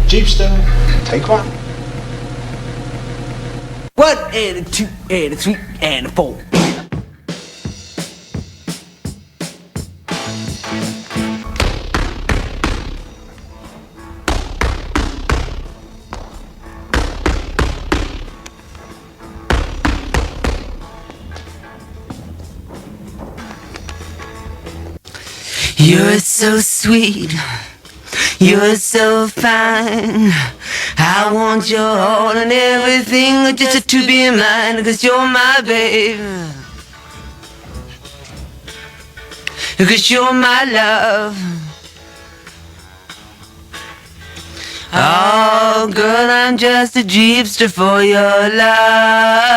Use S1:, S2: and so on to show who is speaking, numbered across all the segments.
S1: Jeepster, take one.
S2: 1 and a 2 and a 3 and a 4.
S3: You're so sweet, you're so fine. I want your all and everything just to be mine, 'cause you're my babe, 'cause you're my love. Oh girl, I'm just a jeepster for your love.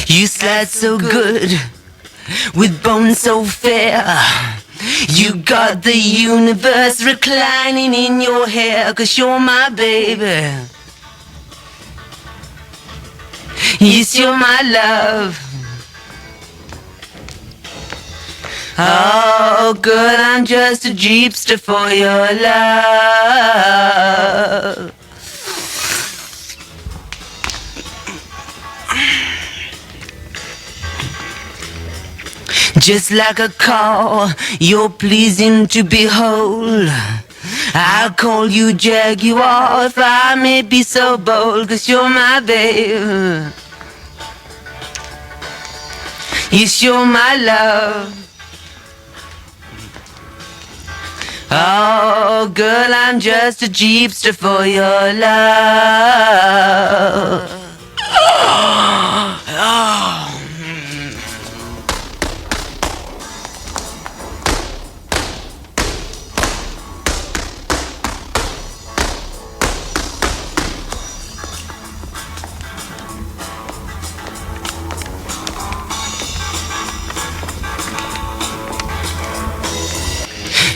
S3: You slide so good, with bones so fair. You got the universe reclining in your hair, 'cause you're my baby. Yes, you're my love. Oh, good, I'm just a jeepster for your love. Just like a call, you're pleasing to behold. I'll call you Jaguar if I may be so bold, 'cause you're my babe. Yes, you're my love. Oh, girl, I'm just a jeepster for your love. Oh.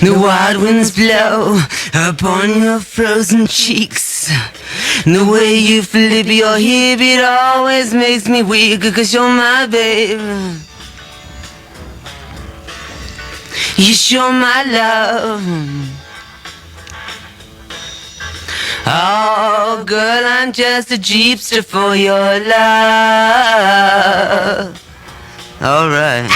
S3: The wild winds blow upon your frozen cheeks. The way you flip your hip, it always makes me weak, 'cause you're my babe. Yes, you're my love. Oh, girl, I'm just a jeepster for your love. All right.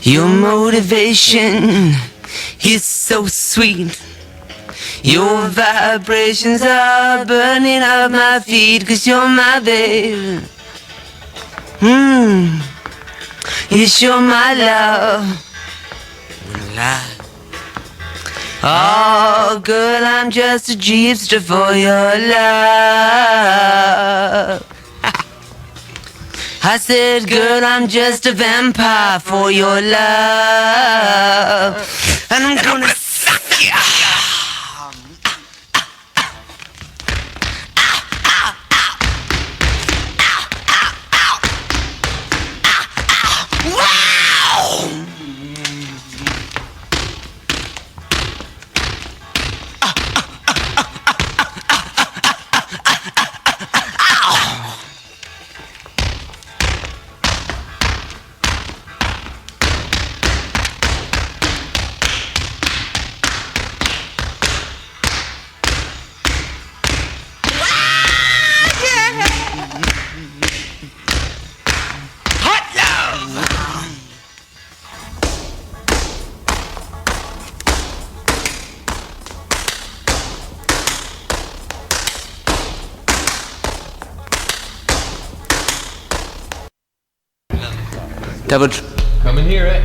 S3: Your motivation is so sweet. Your vibrations are burning up my feet, 'cause you're my babe. Yes, you're my love. Oh, girl, I'm just a jeepster for your love. I said, girl, I'm just a vampire for your love, and I'm gonna suck ya.
S4: Come and hear it.